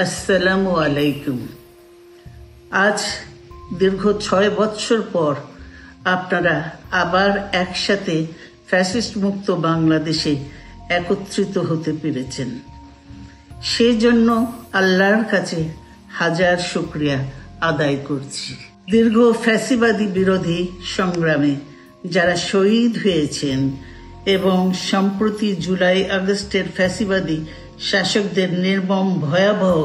আসসালামু আলাইকুম। আজ দীর্ঘ 6 বৎসর পর আপনারা আবার একসাথে ফ্যাসিস্ট মুক্ত বাংলাদেশে একত্রিত হতে পেরেছেন। সেই জন্য আল্লাহর কাছে হাজার শুকরিয়া আদায় করছি। দীর্ঘ ফ্যাসিবাদী বিরোধী সংগ্রামে যারা শহীদ হয়েছেন এবং সম্প্রতি জুলাই আগস্টের ফ্যাসিবাদী শাসকদের নির্মম ভয়াবহ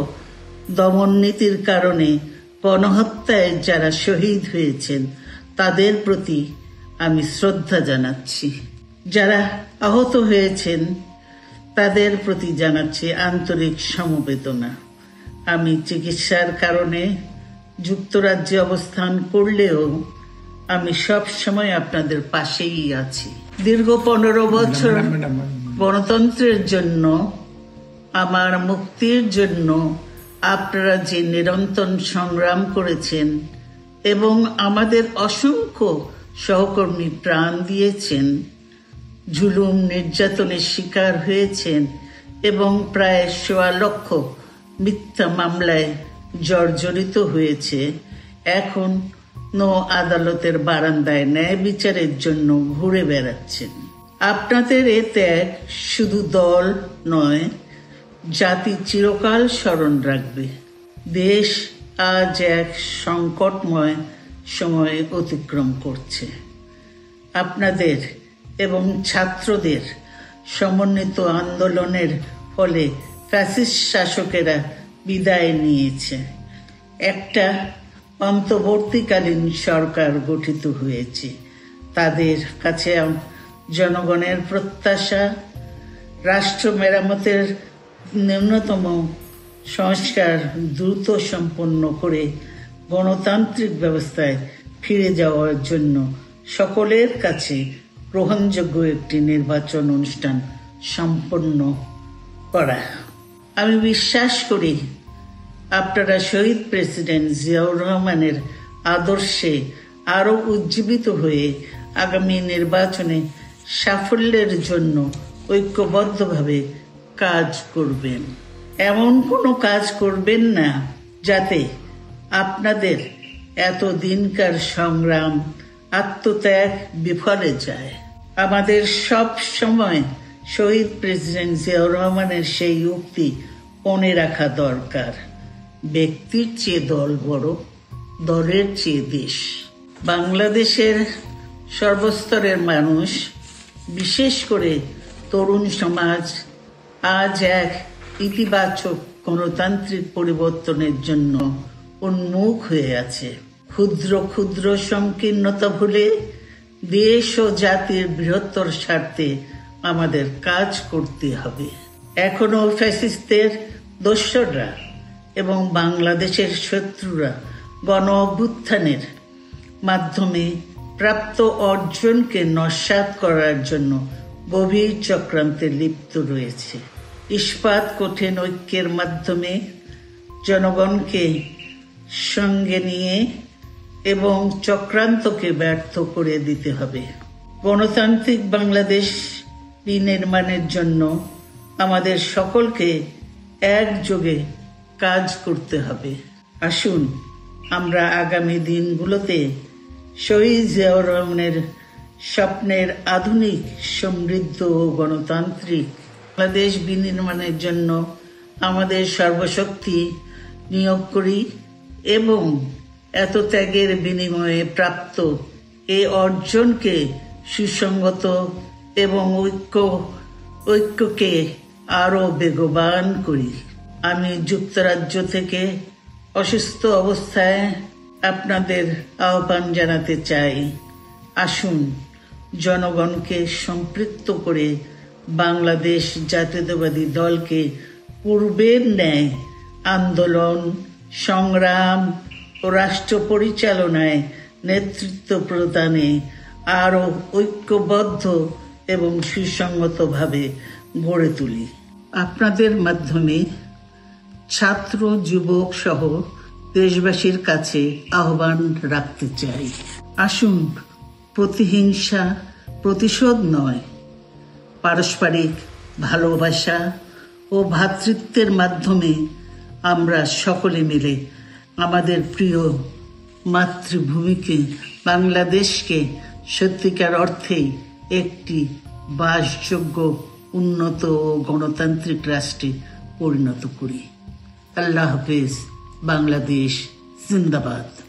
দমন নীতির কারণে গণহত্যায় যারা শহীদ হয়েছেন তাদের প্রতি আমি শ্রদ্ধা জানাচ্ছি। যারা আহত হয়েছেন তাদের প্রতি জানাচ্ছি আন্তরিক সমবেদনা। আমি চিকিৎসার কারণে যুক্তরাজ্যে অবস্থান করলেও আমি সব সময় আপনাদের পাশেই আছি। দীর্ঘ 15 বছর গণতন্ত্রের জন্য, আমার মুক্তির জন্য আপনারা যে নিরন্তর সংগ্রাম করেছেন এবং আমাদের অসংখ্য সহকর্মী প্রাণ দিয়েছেন, জুলুম নির্যাতনের শিকার হয়েছেন এবং প্রায় 1.25 লক্ষ মিথ্যা মামলায় জর্জরিত হয়েছে, এখন আদালতের বারান্দায় ন্যায় বিচারের জন্য ঘুরে বেড়াচ্ছেন। আপনাদের এ ত্যাগ শুধু দল নয়, জাতি চিরকাল স্মরণ রাখবে। দেশ আজ এক সংকটময় সময়ে অতিক্রম করছে। আপনাদের এবং ছাত্রদের সমন্বিত আন্দোলনের ফলে ফ্যাসিস্ট শাসকেরা বিদায় নিয়েছে। একটা অন্তর্বর্তীকালীন সরকার গঠিত হয়েছে। তাদের কাছে জনগণের প্রত্যাশা রাষ্ট্র মেরামতের ন্যূনতম সংস্কার দ্রুত সম্পন্ন করে গণতান্ত্রিক ব্যবস্থায় ফিরে যাওয়ার জন্য সকলের কাছে গ্রহণযোগ্য একটি নির্বাচন অনুষ্ঠান সম্পন্ন করা। আমি বিশ্বাস করি আপনারা শহীদ প্রেসিডেন্ট জিয়াউর রহমানের আদর্শে আরো উজ্জীবিত হয়ে আগামী নির্বাচনে সাফল্যের জন্য ঐক্যবদ্ধভাবে কাজ করবেন। এমন কোনো কাজ করবেন না যাতে আপনাদের এত দিনকার সংগ্রাম, আত্মত্যাগ বিফলে যায়। আমাদের সব সময় শহীদ প্রেসিডেন্ট জিয়াউর রহমানের সেই উক্তি মনে রাখা দরকার, ব্যক্তির চেয়ে দল বড়, দলের চেয়ে দেশ। বাংলাদেশের সর্বস্তরের মানুষ, বিশেষ করে তরুণ সমাজ আজ এক ইতিবাচক গণতান্ত্রিক পরিবর্তনের জন্য উন্মুখ হয়ে আছে। ক্ষুদ্র ক্ষুদ্র সংকীর্ণতা ভুলে দেশ ও জাতির বৃহত্তর স্বার্থে আমাদের কাজ করতে হবে। এখনো ফ্যাসিস্টদের দোসররা এবং বাংলাদেশের শত্রুরা গণ অভ্যুত্থানের মাধ্যমে প্রাপ্ত অর্জনকে নস্যাৎ করার জন্য গভীর চক্রান্তে লিপ্ত রয়েছে। ইস্পাত কঠিন ঐক্যের মাধ্যমে জনগণকে সঙ্গে নিয়ে এবং চক্রান্তকে ব্যর্থ করে দিতে হবে। গণতান্ত্রিক বাংলাদেশ বিনির্মাণের জন্য আমাদের সকলকে একযোগে কাজ করতে হবে। আসুন আমরা আগামী দিনগুলোতে শহীদ জিয়াউর রহমানের স্বপ্নের আধুনিক, সমৃদ্ধ ও গণতান্ত্রিক বাংলাদেশ বিনির্মাণের জন্য আমাদের সর্বশক্তি নিয়োগ করি এবং এত ত্যাগের বিনিময়ে প্রাপ্ত এই অর্জনকে সুসংগত এবং ঐক্যকে আরো বেগবান করি। আমি যুক্তরাজ্য থেকে অসুস্থ অবস্থায় আপনাদের আহ্বান জানাতে চাই, আসুন জনগণকে সম্পৃক্ত করে বাংলাদেশ জাতীয়তাবাদী দলকে পূর্বের ন্যায় আন্দোলন, সংগ্রাম ও রাষ্ট্র পরিচালনায় নেতৃত্ব প্রদানে আরো ঐক্যবদ্ধ এবং সুসংগতভাবে গড়ে তুলি। আপনাদের মাধ্যমে ছাত্র, যুবক সহ দেশবাসীর কাছে আহ্বান রাখতে চাই, আসুন প্রতিহিংসা, প্রতিশোধ নয়, পারস্পরিক ভালোবাসা ও ভ্রাতৃত্বের মাধ্যমে আমরা সকলে মিলে আমাদের প্রিয় মাতৃভূমিকে, বাংলাদেশকে সত্যিকার অর্থেই একটি বাসযোগ্য, উন্নত ও গণতান্ত্রিক রাষ্ট্রে পরিণত করি। আল্লাহ হাফেজ। বাংলাদেশ জিন্দাবাদ।